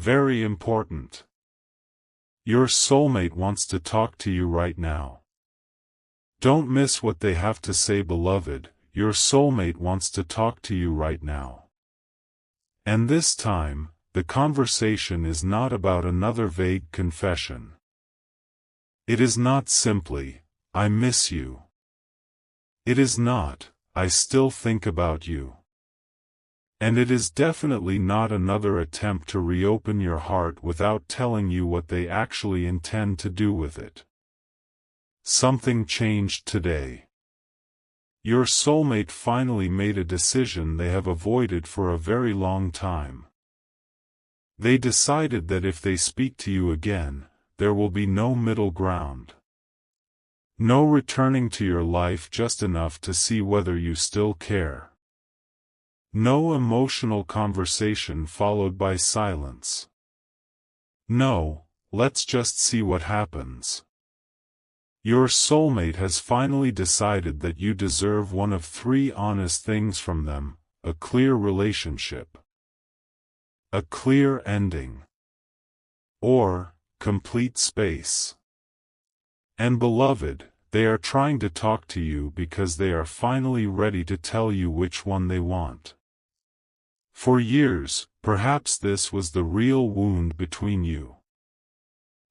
very important. Your soulmate wants to talk to you right now. Don't miss what they have to say, beloved. Your soulmate wants to talk to you right now. And this time, the conversation is not about another vague confession. It is not simply, "I miss you." It is not, "I still think about you." And it is definitely not another attempt to reopen your heart without telling you what they actually intend to do with it. Something changed today. Your soulmate finally made a decision they have avoided for a very long time. They decided that if they speak to you again, there will be no middle ground. No returning to your life just enough to see whether you still care. No emotional conversation followed by silence. No, let's just see what happens. Your soulmate has finally decided that you deserve one of three honest things from them: a clear relationship, a clear ending, or complete space. And beloved, they are trying to talk to you because they are finally ready to tell you which one they want. For years, perhaps this was the real wound between you.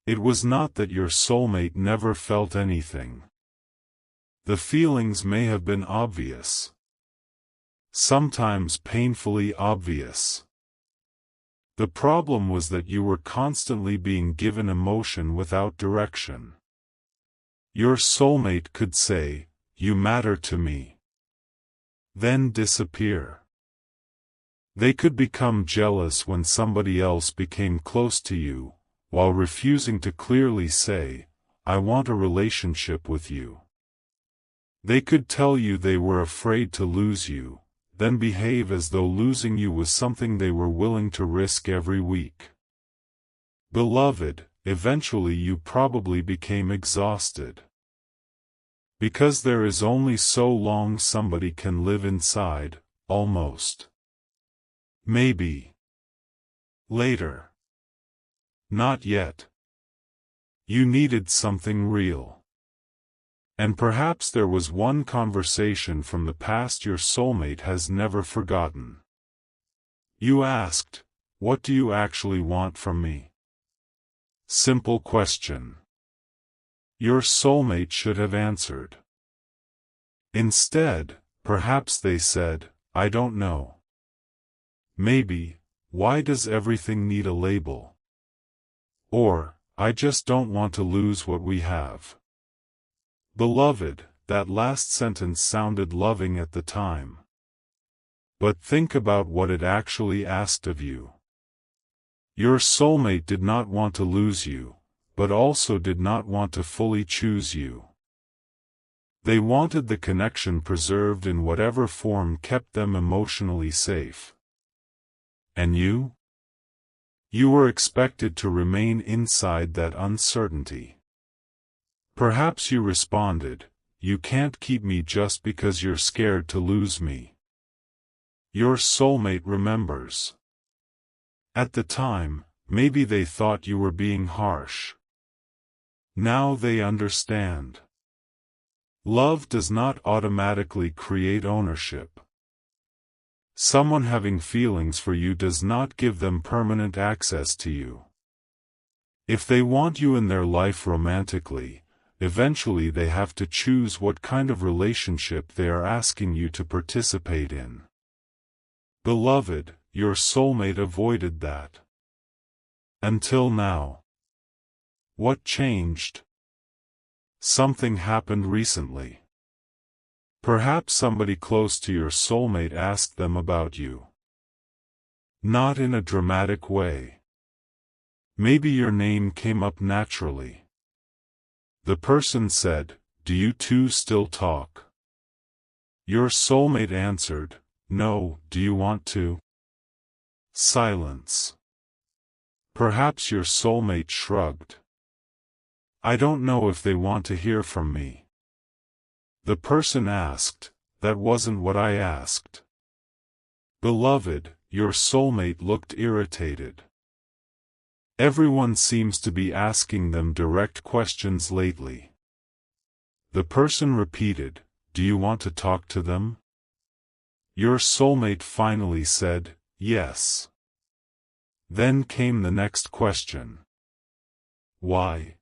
It was not that your soulmate never felt anything. The feelings may have been obvious. Sometimes painfully obvious. The problem was that you were constantly being given emotion without direction. Your soulmate could say, "You matter to me," then disappear. They could become jealous when somebody else became close to you, while refusing to clearly say, "I want a relationship with you." They could tell you they were afraid to lose you, then behave as though losing you was something they were willing to risk every week. Beloved, eventually you probably became exhausted. Because there is only so long somebody can live inside, almost. Maybe. Later. Not yet. You needed something real. And perhaps there was one conversation from the past your soulmate has never forgotten. You asked, "What do you actually want from me?" Simple question. Your soulmate should have answered. Instead, perhaps they said, "I don't know." Maybe, "Why does everything need a label?" Or, "I just don't want to lose what we have." Beloved, that last sentence sounded loving at the time. But think about what it actually asked of you. Your soulmate did not want to lose you, but also did not want to fully choose you. They wanted the connection preserved in whatever form kept them emotionally safe. And you? You were expected to remain inside that uncertainty. Perhaps you responded, "You can't keep me just because you're scared to lose me." Your soulmate remembers. At the time, maybe they thought you were being harsh. Now they understand. Love does not automatically create ownership. Someone having feelings for you does not give them permanent access to you. If they want you in their life romantically, eventually they have to choose what kind of relationship they are asking you to participate in. Beloved, your soulmate avoided that. Until now. What changed? Something happened recently. Perhaps somebody close to your soulmate asked them about you. Not in a dramatic way. Maybe your name came up naturally. The person said, "Do you two still talk?" Your soulmate answered, "No, do you want to?" Silence. Perhaps your soulmate shrugged. "I don't know if they want to hear from me." The person asked, "That wasn't what I asked." Beloved, your soulmate looked irritated. Everyone seems to be asking them direct questions lately. The person repeated, "Do you want to talk to them?" Your soulmate finally said, "Yes." Then came the next question. Why?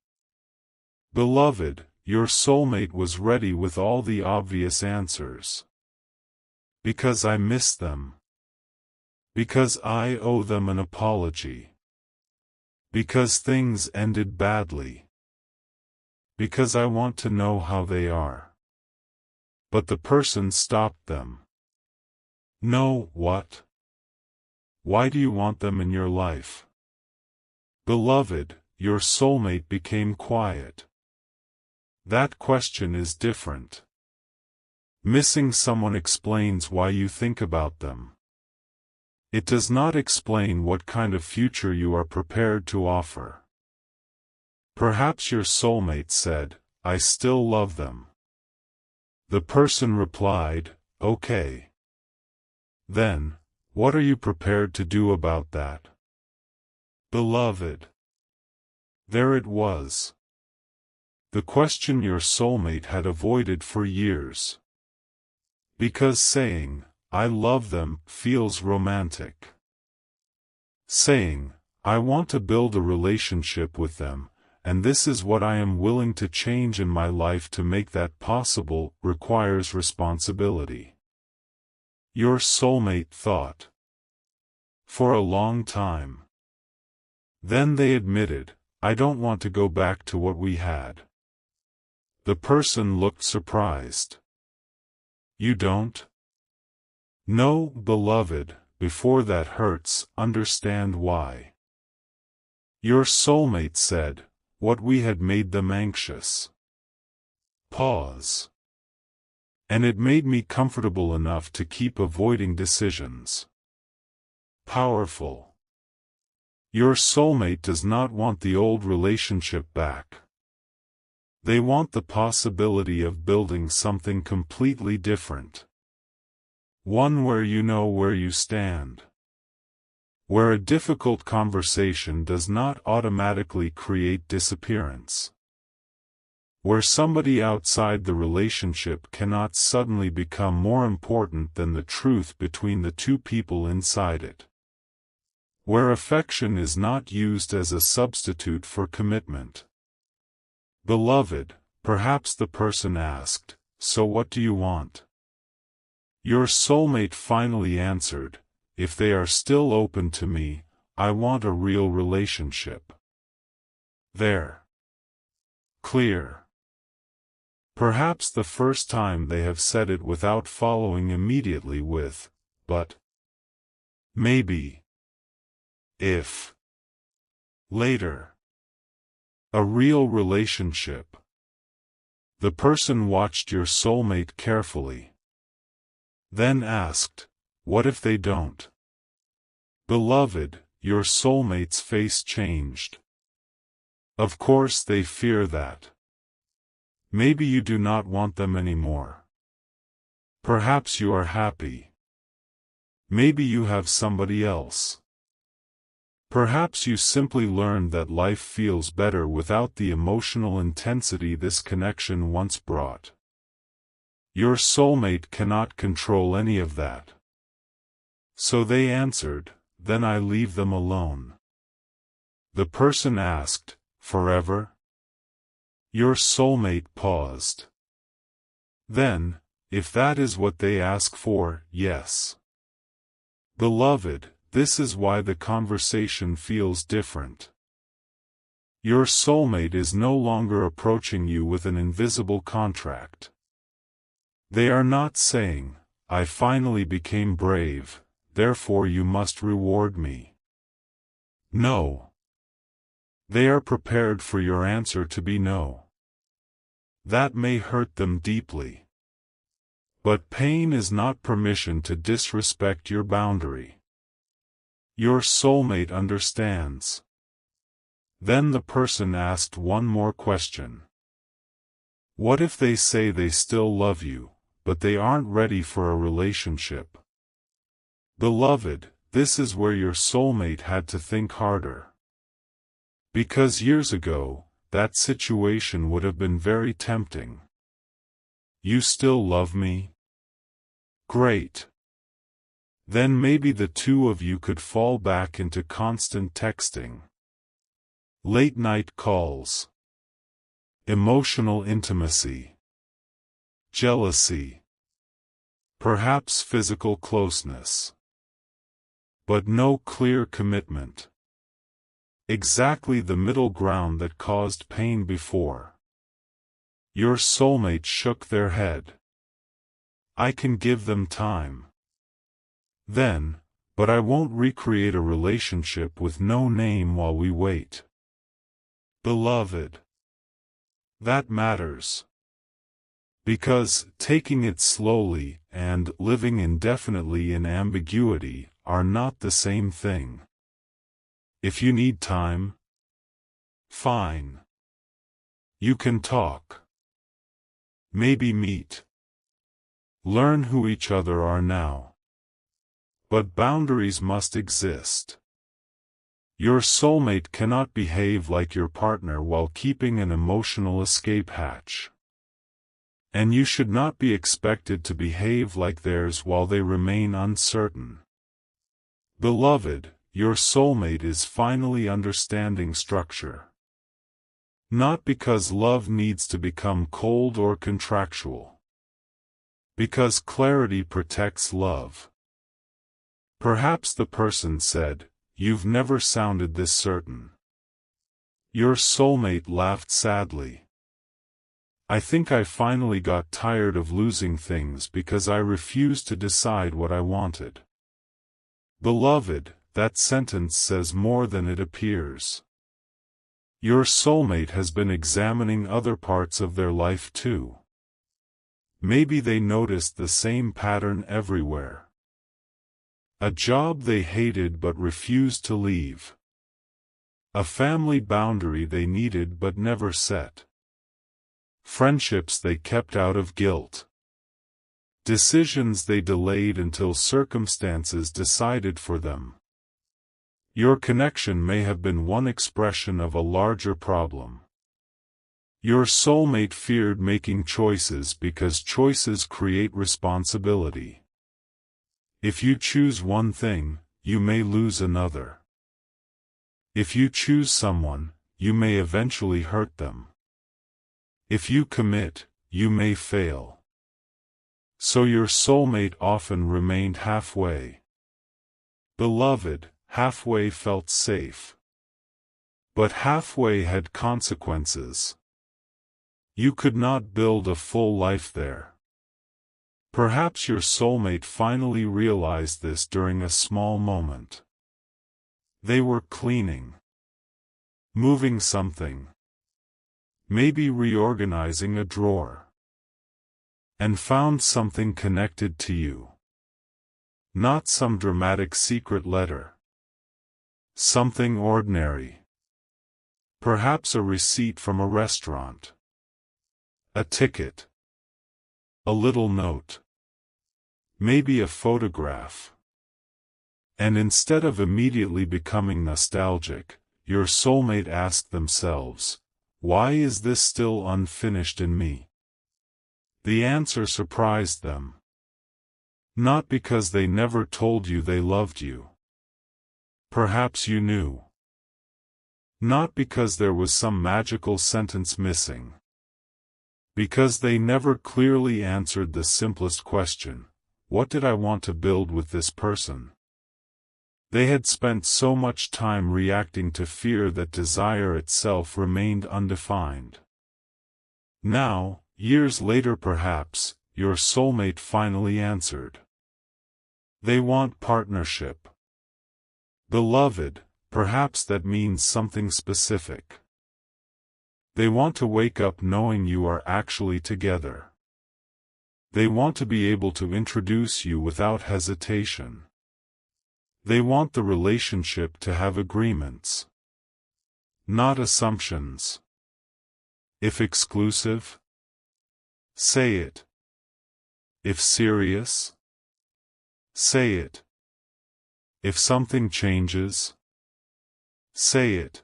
Beloved, your soulmate was ready with all the obvious answers. Because I miss them. Because I owe them an apology. Because things ended badly. Because I want to know how they are. But the person stopped them. No, what? Why do you want them in your life? Beloved, your soulmate became quiet. That question is different. Missing someone explains why you think about them. It does not explain what kind of future you are prepared to offer. Perhaps your soulmate said, "I still love them." The person replied, "Okay." Then, what are you prepared to do about that? Beloved. There it was. The question your soulmate had avoided for years. Because saying, "I love them," feels romantic. Saying, "I want to build a relationship with them, and this is what I am willing to change in my life to make that possible," requires responsibility. Your soulmate thought. For a long time. Then they admitted, "I don't want to go back to what we had." The person looked surprised. You don't? No, beloved, before that hurts, understand why. Your soulmate said, what we had made them anxious. Pause. And it made me comfortable enough to keep avoiding decisions. Powerful. Your soulmate does not want the old relationship back. They want the possibility of building something completely different. One where you know where you stand. Where a difficult conversation does not automatically create disappearance. Where somebody outside the relationship cannot suddenly become more important than the truth between the two people inside it. Where affection is not used as a substitute for commitment. Beloved, perhaps the person asked, "So what do you want?" Your soulmate finally answered, "If they are still open to me, I want a real relationship." There. Clear. Perhaps the first time they have said it without following immediately with, "But. Maybe. If. Later." A real relationship. The person watched your soulmate carefully. Then asked, "What if they don't?" Beloved, your soulmate's face changed. Of course they fear that. Maybe you do not want them anymore. Perhaps you are happy. Maybe you have somebody else. Perhaps you simply learned that life feels better without the emotional intensity this connection once brought. Your soulmate cannot control any of that. So they answered, "Then I leave them alone." The person asked, "Forever?" Your soulmate paused. Then, if that is what they ask for, yes. Beloved, this is why the conversation feels different. Your soulmate is no longer approaching you with an invisible contract. They are not saying, "I finally became brave, therefore you must reward me." No. They are prepared for your answer to be no. That may hurt them deeply. But pain is not permission to disrespect your boundary. Your soulmate understands. Then the person asked one more question. What if they say they still love you, but they aren't ready for a relationship? Beloved, this is where your soulmate had to think harder. Because years ago, that situation would have been very tempting. You still love me? Great. Then maybe the two of you could fall back into constant texting. Late-night calls. Emotional intimacy. Jealousy. Perhaps physical closeness. But no clear commitment. Exactly the middle ground that caused pain before. Your soulmate shook their head. I can give them time. Then, but I won't recreate a relationship with no name while we wait. Beloved. That matters. Because taking it slowly and living indefinitely in ambiguity are not the same thing. If you need time, fine. You can talk. Maybe meet. Learn who each other are now. But boundaries must exist. Your soulmate cannot behave like your partner while keeping an emotional escape hatch. And you should not be expected to behave like theirs while they remain uncertain. Beloved, your soulmate is finally understanding structure. Not because love needs to become cold or contractual. Because clarity protects love. Perhaps the person said, "You've never sounded this certain." Your soulmate laughed sadly. I think I finally got tired of losing things because I refused to decide what I wanted. Beloved, that sentence says more than it appears. Your soulmate has been examining other parts of their life too. Maybe they noticed the same pattern everywhere. A job they hated but refused to leave. A family boundary they needed but never set. Friendships they kept out of guilt. Decisions they delayed until circumstances decided for them. Your connection may have been one expression of a larger problem. Your soulmate feared making choices because choices create responsibility. If you choose one thing, you may lose another. If you choose someone, you may eventually hurt them. If you commit, you may fail. So your soulmate often remained halfway. Beloved, halfway felt safe. But halfway had consequences. You could not build a full life there. Perhaps your soulmate finally realized this during a small moment. They were cleaning. Moving something. Maybe reorganizing a drawer. And found something connected to you. Not some dramatic secret letter. Something ordinary. Perhaps a receipt from a restaurant. A ticket. A little note. Maybe a photograph. And instead of immediately becoming nostalgic, your soulmate asked themselves, why is this still unfinished in me? The answer surprised them. Not because they never told you they loved you. Perhaps you knew. Not because there was some magical sentence missing. Because they never clearly answered the simplest question, what did I want to build with this person? They had spent so much time reacting to fear that desire itself remained undefined. Now, years later perhaps, your soulmate finally answered. They want partnership. Beloved, perhaps that means something specific. They want to wake up knowing you are actually together. They want to be able to introduce you without hesitation. They want the relationship to have agreements. Not assumptions. If exclusive, say it. If serious, say it. If something changes, say it.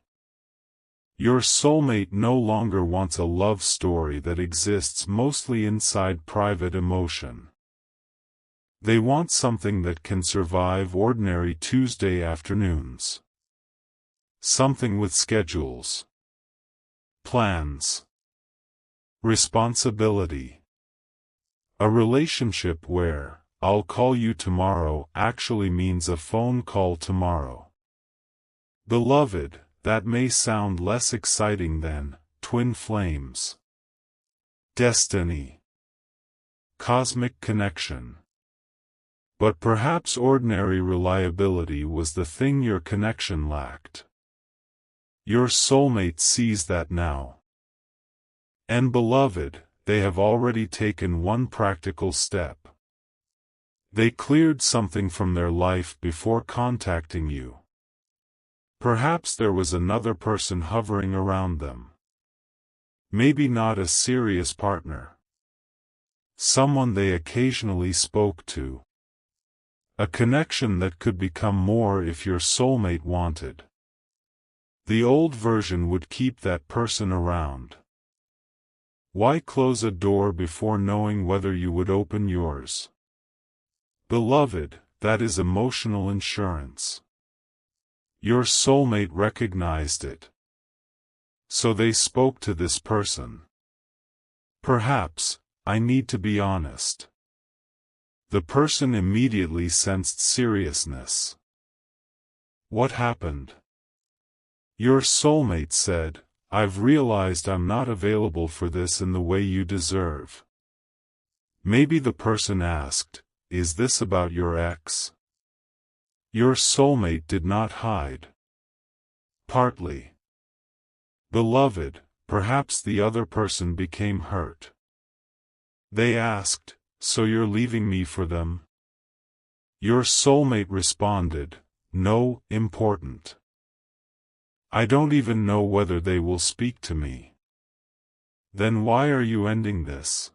Your soulmate no longer wants a love story that exists mostly inside private emotion. They want something that can survive ordinary Tuesday afternoons. Something with schedules, plans, responsibility. A relationship where, "I'll call you tomorrow" actually means a phone call tomorrow. Beloved, that may sound less exciting than twin flames, destiny, cosmic connection. But perhaps ordinary reliability was the thing your connection lacked. Your soulmate sees that now. And beloved, they have already taken one practical step. They cleared something from their life before contacting you. Perhaps there was another person hovering around them. Maybe not a serious partner. Someone they occasionally spoke to. A connection that could become more if your soulmate wanted. The old version would keep that person around. Why close a door before knowing whether you would open yours? Beloved, that is emotional insurance. Your soulmate recognized it. So they spoke to this person. Perhaps, "I need to be honest." The person immediately sensed seriousness. What happened? Your soulmate said, "I've realized I'm not available for this in the way you deserve." Maybe the person asked, "Is this about your ex?" Your soulmate did not hide. Partly. Beloved, perhaps the other person became hurt. They asked, "So you're leaving me for them?" Your soulmate responded, "No, important. I don't even know whether they will speak to me." Then why are you ending this?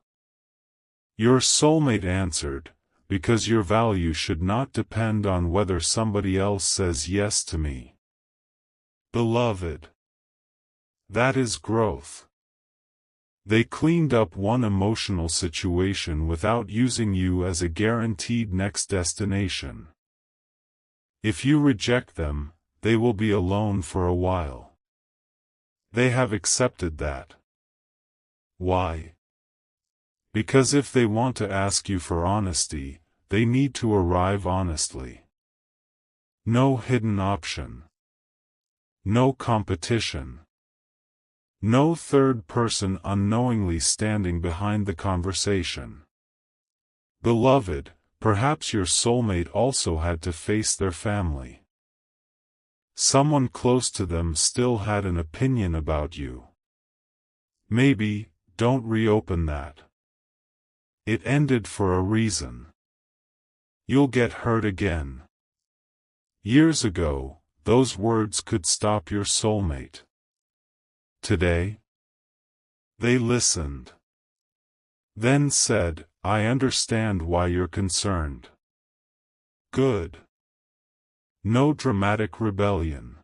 Your soulmate answered, "Because your value should not depend on whether somebody else says yes to me." Beloved, that is growth. They cleaned up one emotional situation without using you as a guaranteed next destination. If you reject them, they will be alone for a while. They have accepted that. Why? Because if they want to ask you for honesty, they need to arrive honestly. No hidden option. No competition. No third person unknowingly standing behind the conversation. Beloved, perhaps your soulmate also had to face their family. Someone close to them still had an opinion about you. Maybe, don't reopen that. It ended for a reason. You'll get hurt again. Years ago, those words could stop your soulmate. Today, they listened. Then said, "I understand why you're concerned." Good. No dramatic rebellion.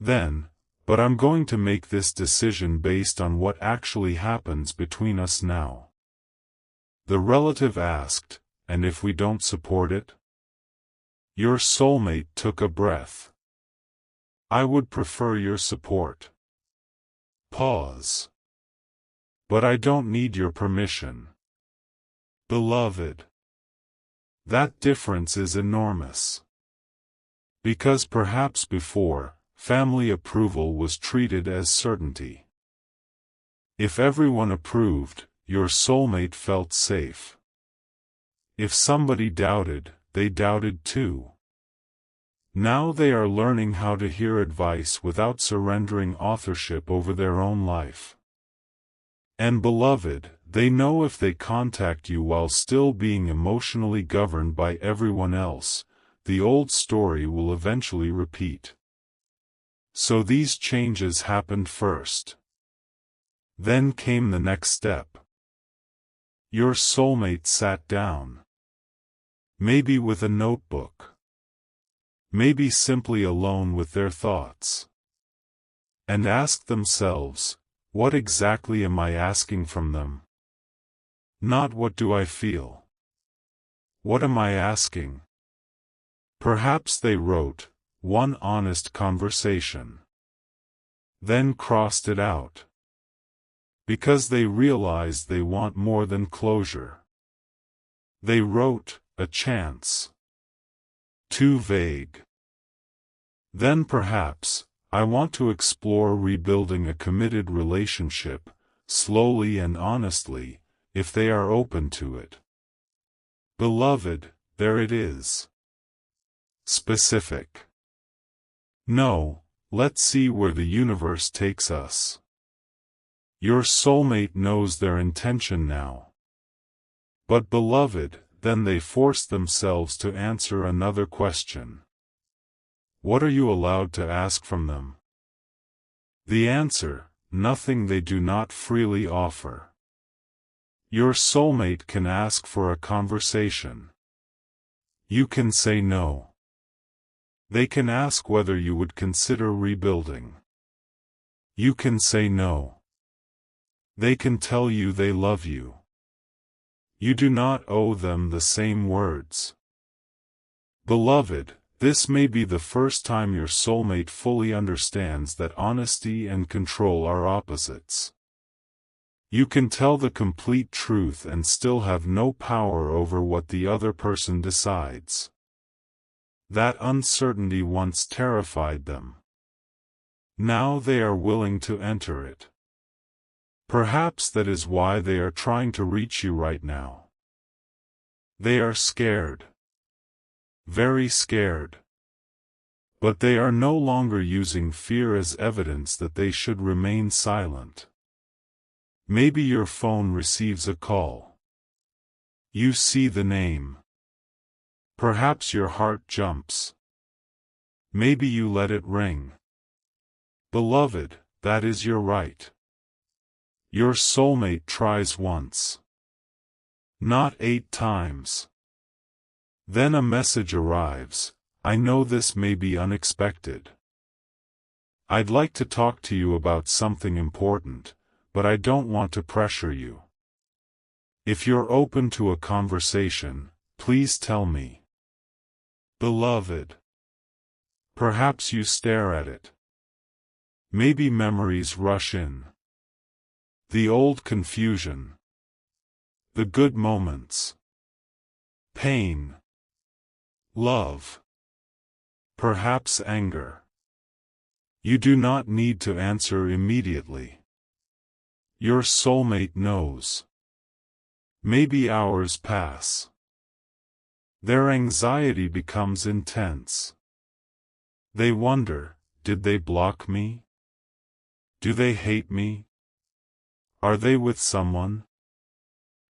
Then, "But I'm going to make this decision based on what actually happens between us now." The relative asked, "And if we don't support it?" Your soulmate took a breath. "I would prefer your support." Pause. "But I don't need your permission." Beloved, that difference is enormous. Because perhaps before, family approval was treated as certainty. If everyone approved, your soulmate felt safe. If somebody doubted, they doubted too. Now they are learning how to hear advice without surrendering authorship over their own life. And beloved, they know if they contact you while still being emotionally governed by everyone else, the old story will eventually repeat. So these changes happened first. Then came the next step. Your soulmate sat down. Maybe with a notebook. Maybe simply alone with their thoughts. and ask themselves, what exactly am I asking from them? Not what do I feel? What am I asking? Perhaps they wrote, one honest conversation. Then crossed it out. Because they realized they want more than closure. They wrote, a chance. Too vague. Then perhaps, I want to explore rebuilding a committed relationship, slowly and honestly, if they are open to it. Beloved, there it is. Specific. No, let's see where the universe takes us. Your soulmate knows their intention now. But beloved, then they force themselves to answer another question. What are you allowed to ask from them? The answer, nothing they do not freely offer. Your soulmate can ask for a conversation. You can say no. They can ask whether you would consider rebuilding. You can say no. They can tell you they love you. You do not owe them the same words. Beloved, this may be the first time your soulmate fully understands that honesty and control are opposites. You can tell the complete truth and still have no power over what the other person decides. That uncertainty once terrified them. Now they are willing to enter it. Perhaps that is why they are trying to reach you right now. They are scared. Very scared. But they are no longer using fear as evidence that they should remain silent. Maybe your phone receives a call. You see the name. Perhaps your heart jumps. Maybe you let it ring. Beloved, that is your right. Your soulmate tries once. Not 8 times. Then a message arrives. I know this may be unexpected. I'd like to talk to you about something important, but I don't want to pressure you. If you're open to a conversation, please tell me. Beloved. Perhaps you stare at it. Maybe memories rush in. The old confusion. The good moments. Pain. Love. Perhaps anger. You do not need to answer immediately. Your soulmate knows. Maybe hours pass. Their anxiety becomes intense. They wonder, did they block me? Do they hate me? Are they with someone?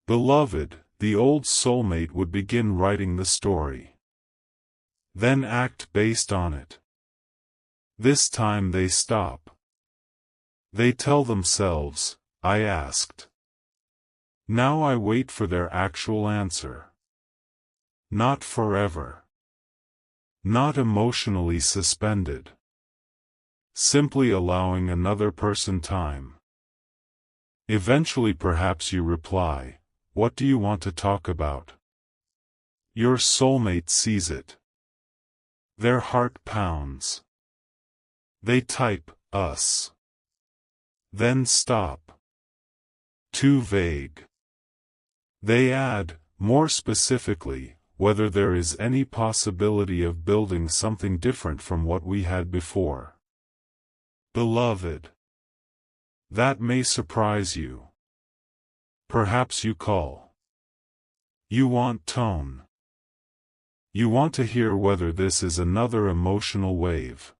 Beloved, the old soulmate would begin writing the story. Then act based on it. This time they stop. They tell themselves, I asked. Now I wait for their actual answer. Not forever. Not emotionally suspended. Simply allowing another person time. Eventually perhaps you reply, what do you want to talk about? Your soulmate sees it. Their heart pounds. They type, us. Then stop. Too vague. They add, more specifically, whether there is any possibility of building something different from what we had before. Beloved. That may surprise you. Perhaps you call. You want tone. You want to hear whether this is another emotional wave.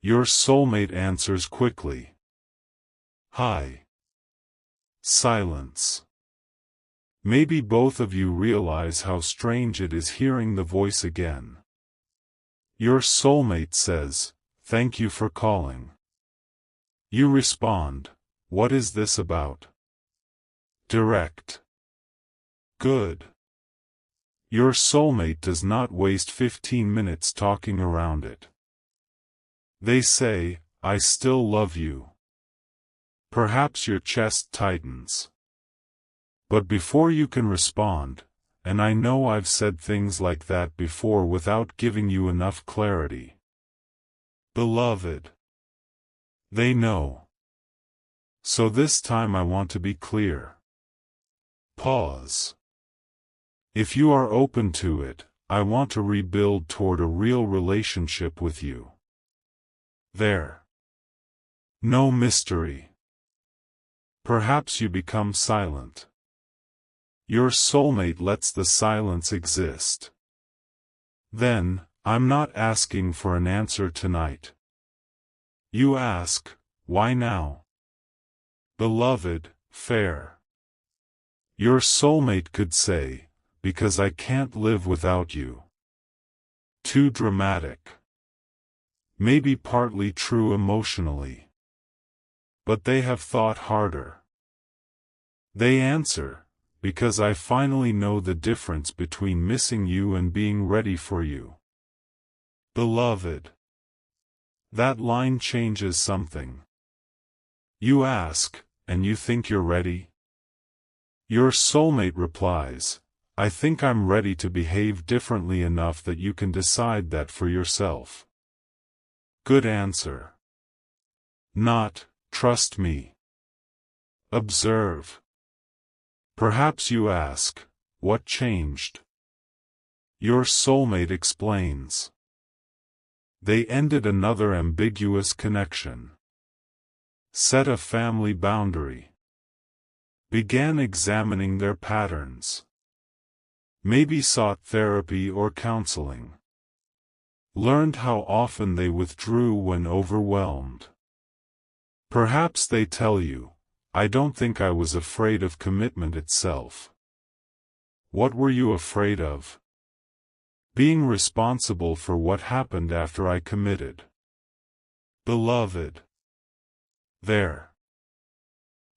Your soulmate answers quickly. Hi. Silence. Maybe both of you realize how strange it is hearing the voice again. Your soulmate says, thank you for calling. You respond, what is this about? Direct. Good. Your soulmate does not waste 15 minutes talking around it. They say, I still love you. Perhaps your chest tightens. But before you can respond, and I know I've said things like that before without giving you enough clarity. Beloved. They know. So this time I want to be clear. Pause. If you are open to it, I want to rebuild toward a real relationship with you. There. No mystery. Perhaps you become silent. Your soulmate lets the silence exist. Then, I'm not asking for an answer tonight. You ask, why now? Beloved, fair. Your soulmate could say, because I can't live without you. Too dramatic. Maybe partly true emotionally. But they have thought harder. They answer, because I finally know the difference between missing you and being ready for you. Beloved. That line changes something. You ask, and you think you're ready? Your soulmate replies, I think I'm ready to behave differently enough that you can decide that for yourself. Good answer. Not, trust me. Observe. Perhaps you ask, what changed? Your soulmate explains. They ended another ambiguous connection. Set a family boundary. Began examining their patterns. Maybe sought therapy or counseling. Learned how often they withdrew when overwhelmed. Perhaps they tell you, I don't think I was afraid of commitment itself. What were you afraid of? Being responsible for what happened after I committed. Beloved. There.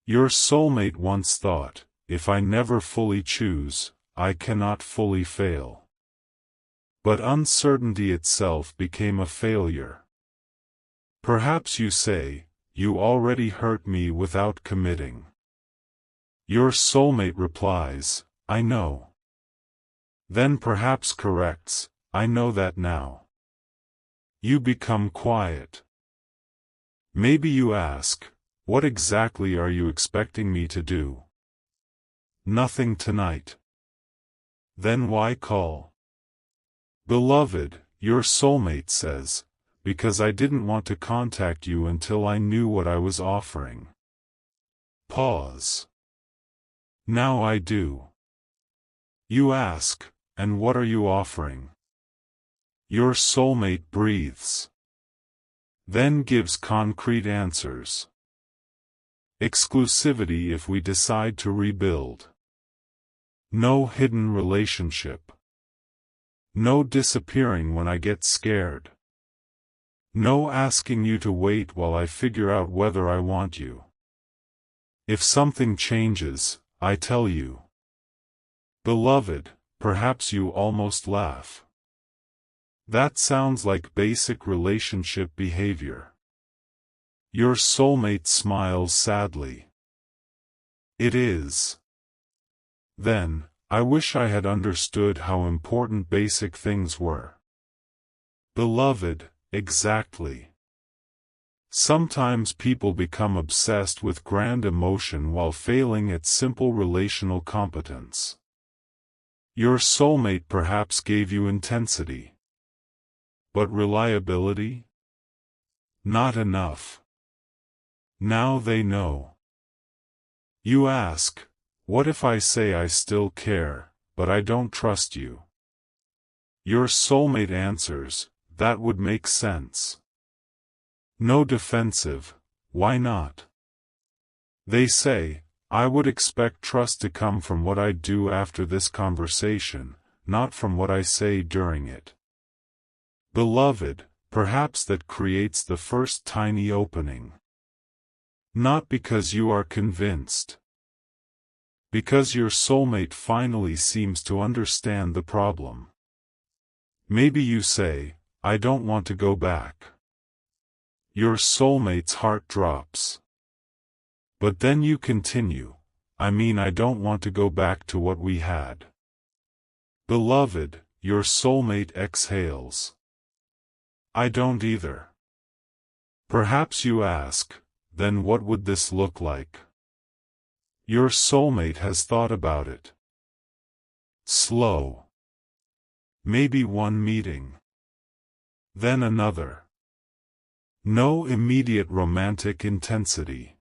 Your soulmate once thought, if I never fully choose, I cannot fully fail. But uncertainty itself became a failure. Perhaps you say, you already hurt me without committing. Your soulmate replies, I know. Then perhaps corrects, I know that now. You become quiet. Maybe you ask, what exactly are you expecting me to do? Nothing tonight. Then why call? Beloved, your soulmate says, because I didn't want to contact you until I knew what I was offering. Pause. Now I do. You ask, and what are you offering? Your soulmate breathes. Then gives concrete answers. Exclusivity if we decide to rebuild. No hidden relationship. No disappearing when I get scared. No asking you to wait while I figure out whether I want you. If something changes, I tell you. Beloved, perhaps you almost laugh. That sounds like basic relationship behavior. Your soulmate smiles sadly. It is. Then, I wish I had understood how important basic things were. Beloved, exactly. Sometimes people become obsessed with grand emotion while failing at simple relational competence. Your soulmate perhaps gave you intensity. But reliability? Not enough. Now they know. You ask, what if I say I still care, but I don't trust you? Your soulmate answers, that would make sense. No defensive, why not? They say, I would expect trust to come from what I do after this conversation, not from what I say during it. Beloved, perhaps that creates the first tiny opening. Not because you are convinced. Because your soulmate finally seems to understand the problem. Maybe you say, I don't want to go back. Your soulmate's heart drops. But then you continue, I mean, I don't want to go back to what we had. Beloved, your soulmate exhales. I don't either. Perhaps you ask, then what would this look like? Your soulmate has thought about it. Slow. Maybe one meeting. Then another. No immediate romantic intensity.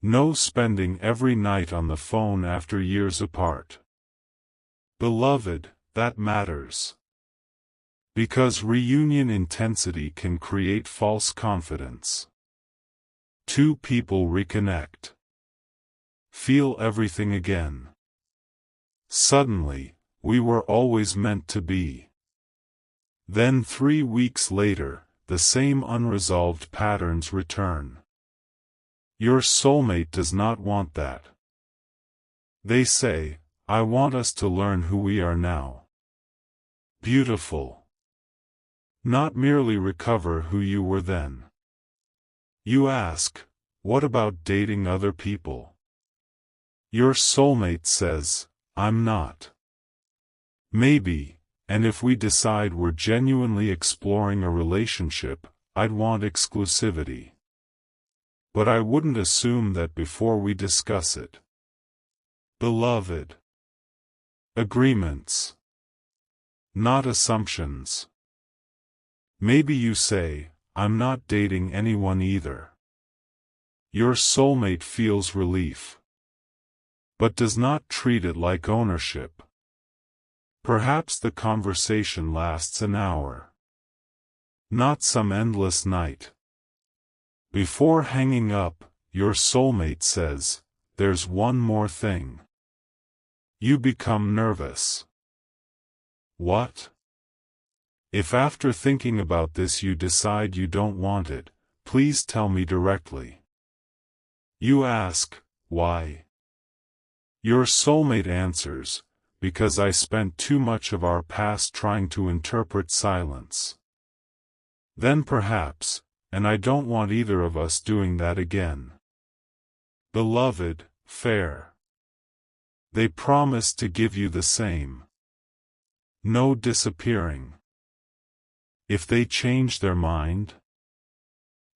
No spending every night on the phone after years apart. Beloved, that matters. Because reunion intensity can create false confidence. Two people reconnect. Feel everything again. Suddenly, we were always meant to be. Then 3 weeks later, the same unresolved patterns return. Your soulmate does not want that. They say, I want us to learn who we are now. Beautiful. Not merely recover who you were then. You ask, what about dating other people? Your soulmate says, I'm not. Maybe, and if we decide we're genuinely exploring a relationship, I'd want exclusivity. But I wouldn't assume that before we discuss it. Beloved. Agreements. Not assumptions. Maybe you say, I'm not dating anyone either. Your soulmate feels relief. But does not treat it like ownership. Perhaps the conversation lasts an hour. Not some endless night. Before hanging up, your soulmate says, there's one more thing. You become nervous. What? If after thinking about this you decide you don't want it, please tell me directly. You ask, why? Your soulmate answers, because I spent too much of our past trying to interpret silence. Then perhaps, and I don't want either of us doing that again. Beloved, fair. They promise to give you the same. No disappearing. If they change their mind,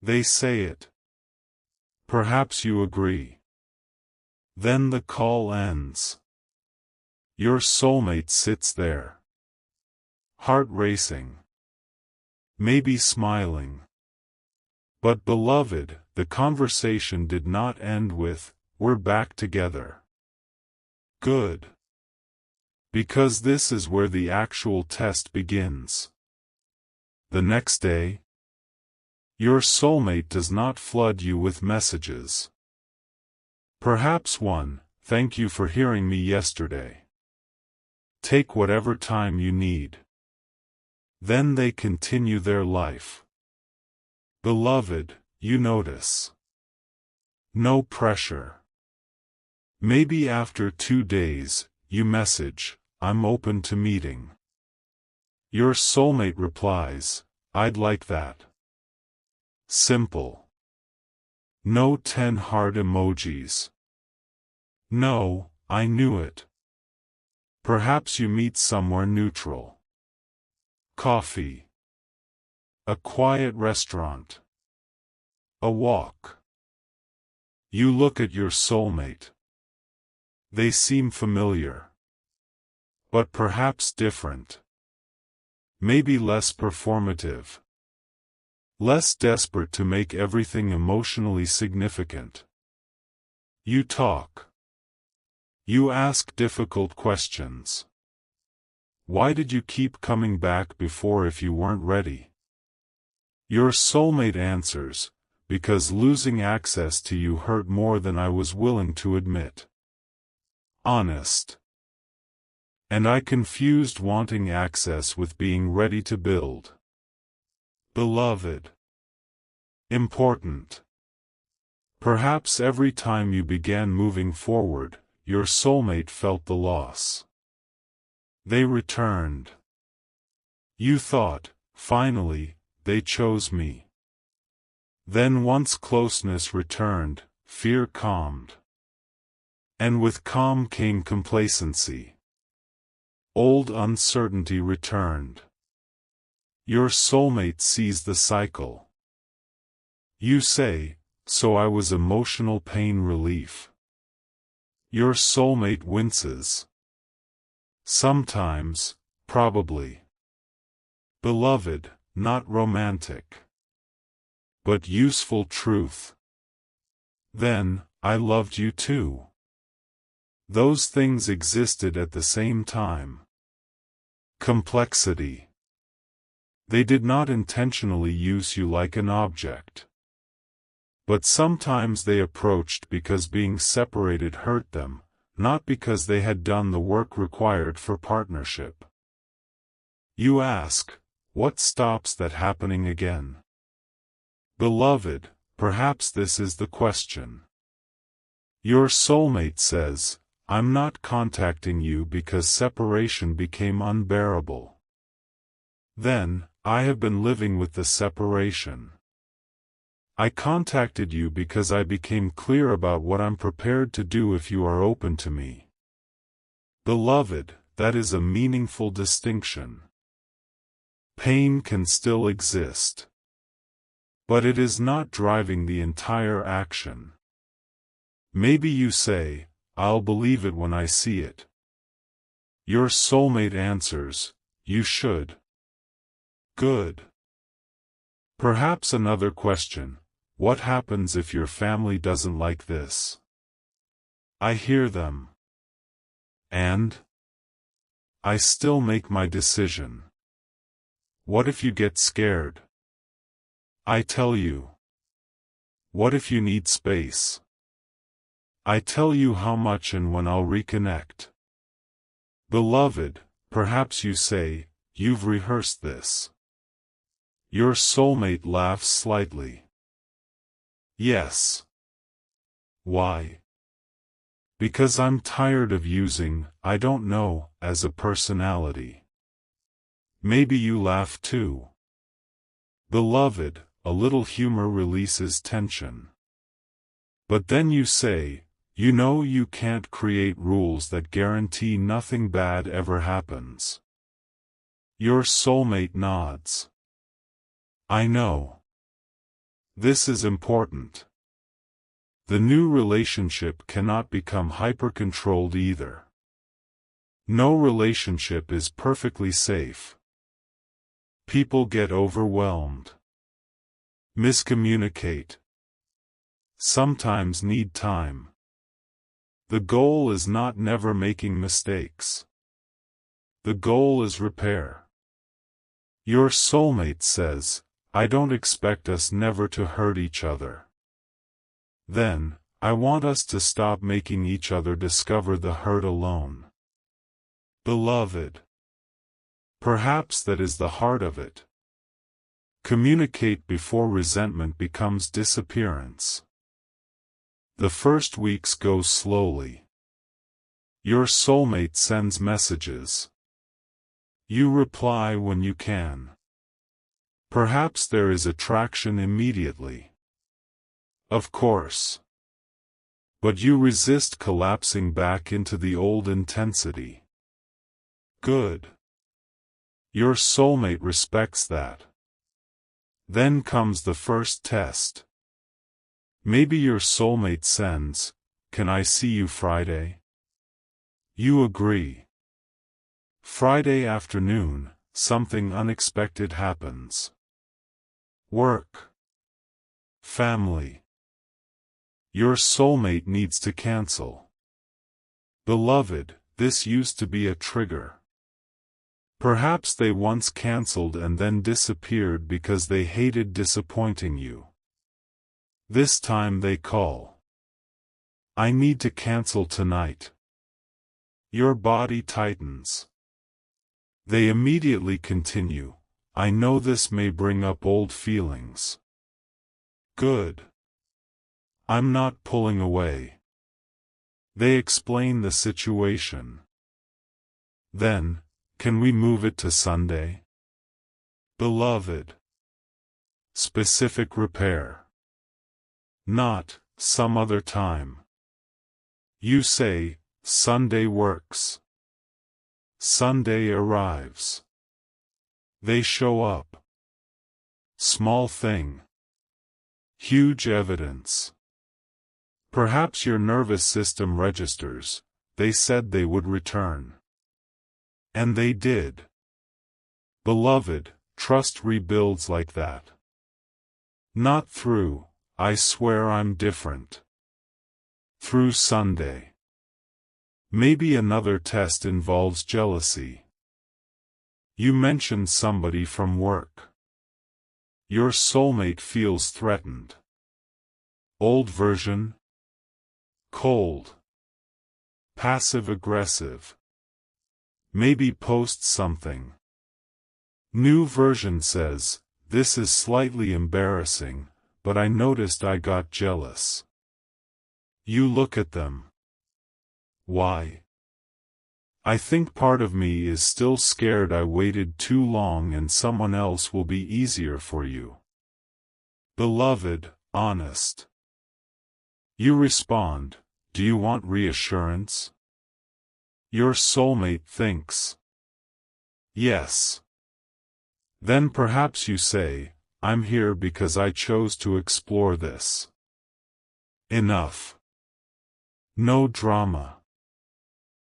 they say it. Perhaps you agree. Then the call ends. Your soulmate sits there. Heart racing. Maybe smiling. But beloved, the conversation did not end with, we're back together. Good. Because this is where the actual test begins. The next day, your soulmate does not flood you with messages. Perhaps one, thank you for hearing me yesterday. Take whatever time you need. Then they continue their life. Beloved, you notice. No pressure. Maybe after 2 days, you message, I'm open to meeting. Your soulmate replies, I'd like that. Simple. No 10 heart emojis. No, I knew it. Perhaps you meet somewhere neutral. Coffee. A quiet restaurant. A walk. You look at your soulmate. They seem familiar. But perhaps different. Maybe less performative. Less desperate to make everything emotionally significant. You talk. You ask difficult questions. Why did you keep coming back before if you weren't ready? Your soulmate answers, because losing access to you hurt more than I was willing to admit. Honest. And I confused wanting access with being ready to build. Beloved. Important. Perhaps every time you began moving forward, your soulmate felt the loss. They returned. You thought, finally, they chose me. Then once closeness returned, fear calmed. And with calm came complacency. Old uncertainty returned. Your soulmate sees the cycle. You say, so I was emotional pain relief. Your soulmate winces. Sometimes, probably. Beloved, not romantic. But useful truth. Then, I loved you too. Those things existed at the same time. Complexity. They did not intentionally use you like an object. But sometimes they approached because being separated hurt them, not because they had done the work required for partnership. You ask, what stops that happening again? Beloved, perhaps this is the question. Your soulmate says, I'm not contacting you because separation became unbearable. Then, I have been living with the separation. I contacted you because I became clear about what I'm prepared to do if you are open to me. Beloved, that is a meaningful distinction. Pain can still exist. But it is not driving the entire action. Maybe you say, I'll believe it when I see it. Your soulmate answers, you should. Good. Perhaps another question, what happens if your family doesn't like this? I hear them. And? I still make my decision. What if you get scared? I tell you. What if you need space? I tell you how much and when I'll reconnect. Beloved, perhaps you say, you've rehearsed this. Your soulmate laughs slightly. Yes. Why? Because I'm tired of using, I don't know, as a personality. Maybe you laugh too. Beloved, a little humor releases tension. But then you say, you know you can't create rules that guarantee nothing bad ever happens. Your soulmate nods. I know. This is important. The new relationship cannot become hyper-controlled either. No relationship is perfectly safe. People get overwhelmed. Miscommunicate. Sometimes need time. The goal is not never making mistakes. The goal is repair. Your soulmate says, I don't expect us never to hurt each other. Then, I want us to stop making each other discover the hurt alone. Beloved. Perhaps that is the heart of it. Communicate before resentment becomes disappearance. The first weeks go slowly. Your soulmate sends messages. You reply when you can. Perhaps there is attraction immediately. Of course. But you resist collapsing back into the old intensity. Good. Your soulmate respects that. Then comes the first test. Maybe your soulmate sends, can I see you Friday? You agree. Friday afternoon, something unexpected happens. Work. Family. Your soulmate needs to cancel. Beloved, this used to be a trigger. Perhaps they once canceled and then disappeared because they hated disappointing you. This time they call. I need to cancel tonight. Your body tightens. They immediately continue, I know this may bring up old feelings. Good. I'm not pulling away. They explain the situation. Then, can we move it to Sunday? Beloved. Specific repair. not some other time. You say, Sunday works. Sunday arrives. They show up. Small thing. Huge evidence. Perhaps your nervous system registers, they said they would return. And they did. Beloved, trust rebuilds like that. Not through, I swear I'm different. Through Sunday. Maybe another test involves jealousy. You mentioned somebody from work. Your soulmate feels threatened. Old version. Cold. Passive-aggressive. Maybe posts something. New version says, this is slightly embarrassing, but I noticed I got jealous. You look at them. Why? I think part of me is still scared I waited too long and someone else will be easier for you. Beloved, honest. You respond, do you want reassurance? Your soulmate thinks. Yes. Then perhaps you say, I'm here because I chose to explore this. Enough. No drama.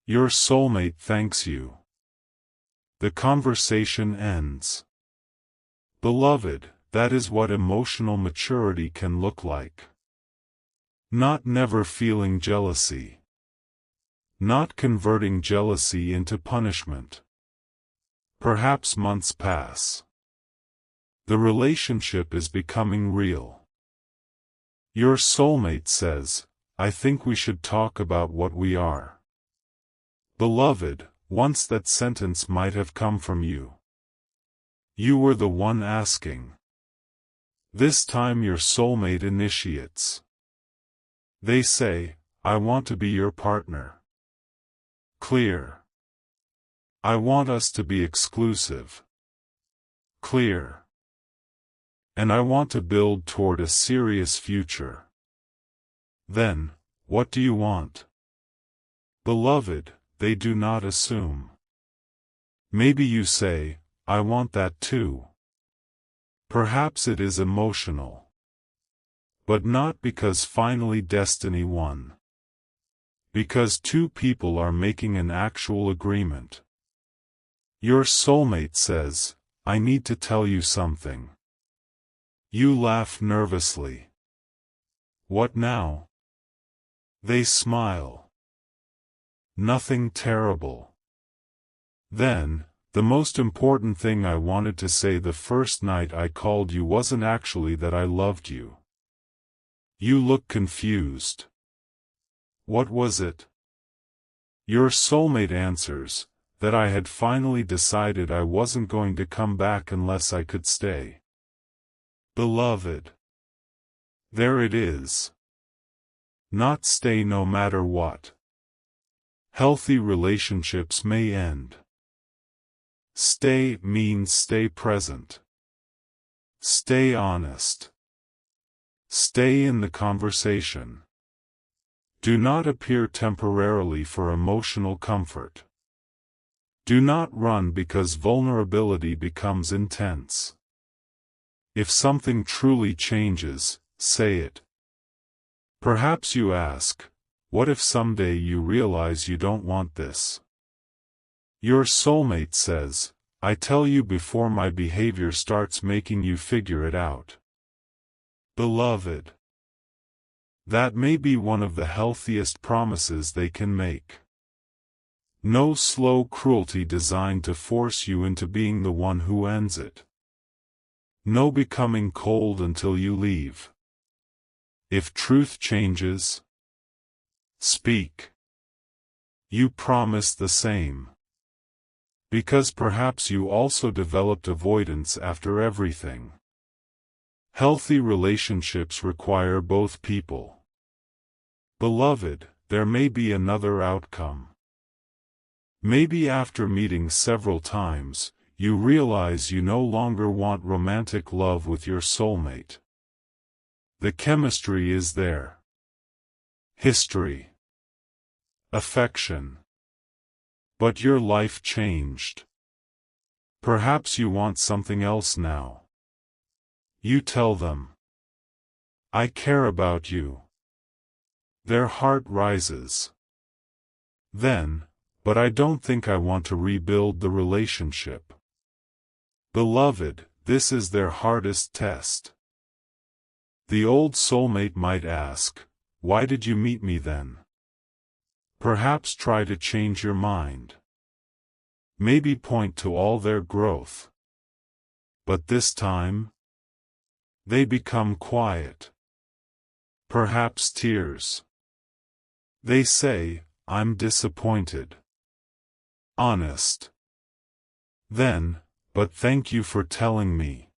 Your soulmate thanks you. The conversation ends. Beloved, that is what emotional maturity can look like. Not never feeling jealousy. Not converting jealousy into punishment. Perhaps months pass. The relationship is becoming real. Your soulmate says, I think we should talk about what we are. Beloved, once that sentence might have come from you. You were the one asking. This time your soulmate initiates. They say, I want to be your partner. Clear. I want us to be exclusive. Clear. And I want to build toward a serious future. Then, what do you want? Beloved, they do not assume. Maybe you say, I want that too. Perhaps it is emotional. But not because finally destiny won. Because two people are making an actual agreement. Your soulmate says, I need to tell you something. You laugh nervously. What now? They smile. Nothing terrible. Then, the most important thing I wanted to say the first night I called you wasn't actually that I loved you. You look confused. What was it? Your soulmate answers, that I had finally decided I wasn't going to come back unless I could stay. Beloved. There it is. Not stay no matter what. Healthy relationships may end. Stay means stay present. Stay honest. Stay in the conversation. Do not appear temporarily for emotional comfort. Do not run because vulnerability becomes intense. If something truly changes, say it. Perhaps you ask, what if someday you realize you don't want this? Your soulmate says, I tell you before my behavior starts making you figure it out. Beloved. That may be one of the healthiest promises they can make. No slow cruelty designed to force you into being the one who ends it. No becoming cold until you leave. If truth changes, speak. You promise the same. Because perhaps you also developed avoidance after everything. Healthy relationships require both people. Beloved, there may be another outcome. Maybe after meeting several times, you realize you no longer want romantic love with your soulmate. The chemistry is there. History. Affection. But your life changed. Perhaps you want something else now. You tell them, I care about you. Their heart rises. Then, but I don't think I want to rebuild the relationship. Beloved, this is their hardest test. The old soulmate might ask, why did you meet me then? Perhaps try to change your mind. Maybe point to all their growth. But this time, they become quiet. Perhaps tears. They say, I'm disappointed. Honest. Then, but thank you for telling me.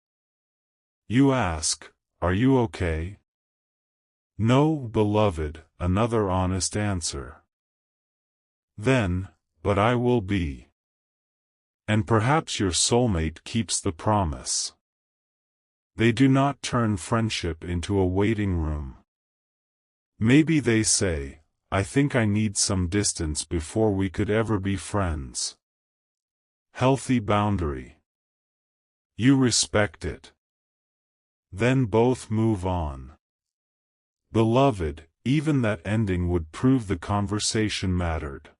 You ask, are you okay? No, beloved, another honest answer. Then, but I will be. And perhaps your soulmate keeps the promise. They do not turn friendship into a waiting room. Maybe they say, I think I need some distance before we could ever be friends. Healthy boundary. You respect it. Then both move on. Beloved, even that ending would prove the conversation mattered.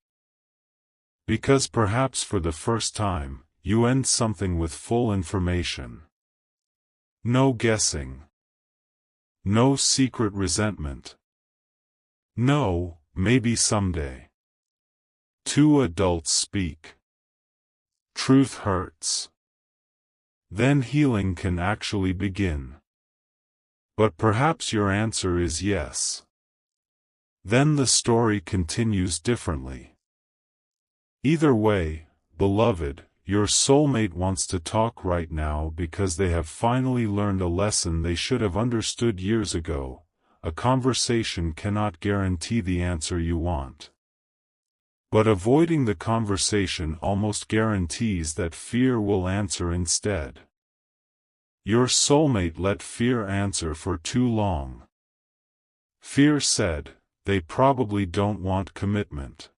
Because perhaps for the first time, you end something with full information. No guessing. No secret resentment. No, maybe someday. Two adults speak. Truth hurts. Then healing can actually begin. But perhaps your answer is yes. Then the story continues differently. Either way, beloved, your soulmate wants to talk right now because they have finally learned a lesson they should have understood years ago. A conversation cannot guarantee the answer you want. But avoiding the conversation almost guarantees that fear will answer instead. Your soulmate let fear answer for too long. Fear said, they probably don't want commitment.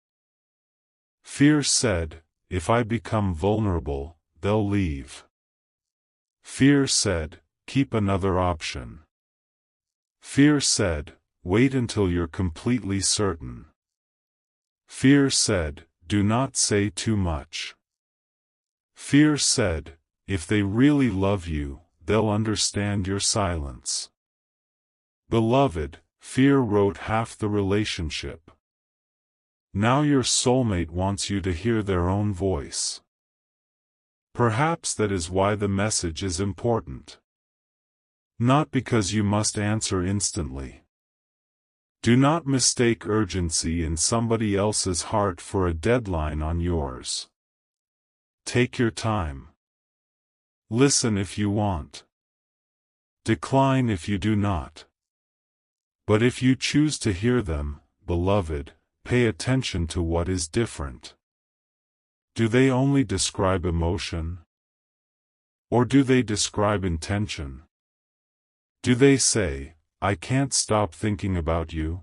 Fear said, if I become vulnerable, they'll leave. Fear said, keep another option. Fear said, wait until you're completely certain. Fear said, do not say too much. Fear said, if they really love you, they'll understand your silence. Beloved, fear wrote half the relationship. Now your soulmate wants you to hear their own voice. Perhaps that is why the message is important. Not because you must answer instantly. Do not mistake urgency in somebody else's heart for a deadline on yours. Take your time. Listen if you want. Decline if you do not. But if you choose to hear them, beloved, pay attention to what is different. Do they only describe emotion? Or do they describe intention? Do they say, I can't stop thinking about you?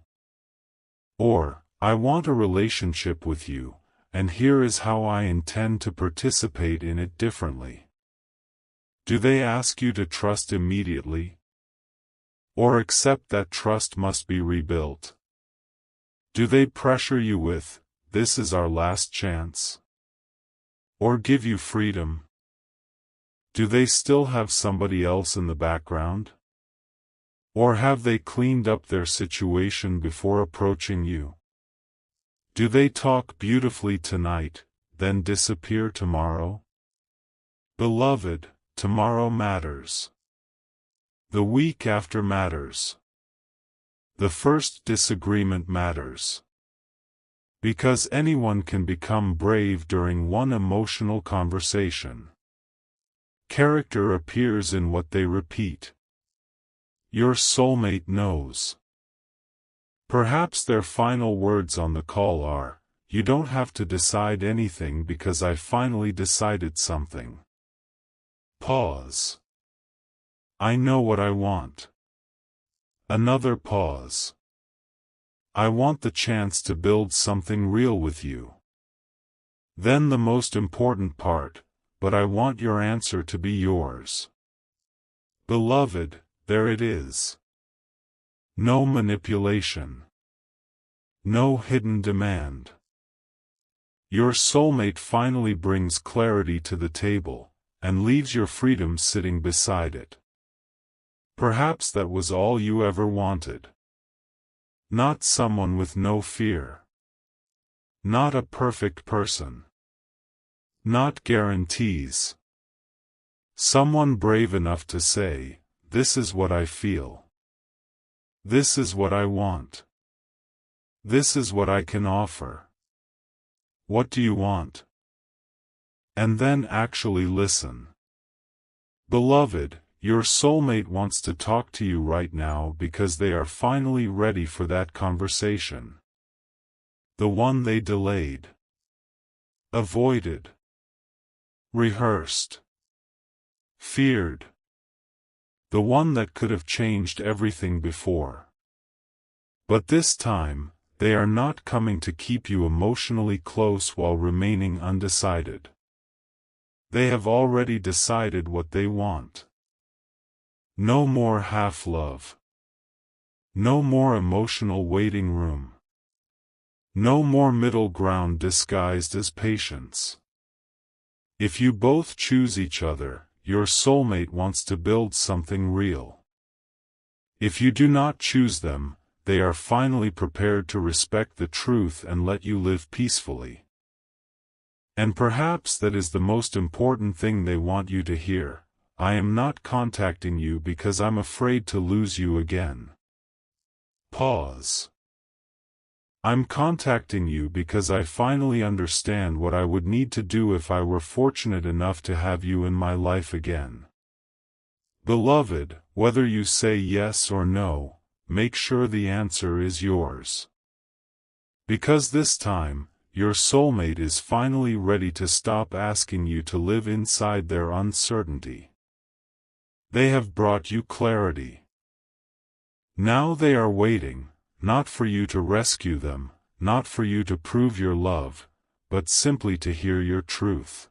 Or, I want a relationship with you, and here is how I intend to participate in it differently. Do they ask you to trust immediately? Or accept that trust must be rebuilt? Do they pressure you with, this is our last chance? Or give you freedom? Do they still have somebody else in the background? Or have they cleaned up their situation before approaching you? Do they talk beautifully tonight, then disappear tomorrow? Beloved, tomorrow matters. The week after matters. The first disagreement matters. Because anyone can become brave during one emotional conversation. Character appears in what they repeat. Your soulmate knows. Perhaps their final words on the call are, you don't have to decide anything because I finally decided something. Pause. I know what I want. Another pause. I want the chance to build something real with you. Then the most important part, but I want your answer to be yours. Beloved, there it is. No manipulation. No hidden demand. Your soulmate finally brings clarity to the table, and leaves your freedom sitting beside it. Perhaps that was all you ever wanted. Not someone with no fear. Not a perfect person. Not guarantees. Someone brave enough to say, this is what I feel. This is what I want. This is what I can offer. What do you want? And then actually listen. Beloved, your soulmate wants to talk to you right now because they are finally ready for that conversation. The one they delayed. Avoided. Rehearsed. Feared. The one that could have changed everything before. But this time, they are not coming to keep you emotionally close while remaining undecided. They have already decided what they want. No more half-love. No more emotional waiting room. No more middle ground disguised as patience. If you both choose each other, your soulmate wants to build something real. If you do not choose them, they are finally prepared to respect the truth and let you live peacefully. And perhaps that is the most important thing they want you to hear. I am not contacting you because I'm afraid to lose you again. Pause. I'm contacting you because I finally understand what I would need to do if I were fortunate enough to have you in my life again. Beloved, whether you say yes or no, make sure the answer is yours. Because this time, your soulmate is finally ready to stop asking you to live inside their uncertainty. They have brought you clarity. Now they are waiting, not for you to rescue them, not for you to prove your love, but simply to hear your truth.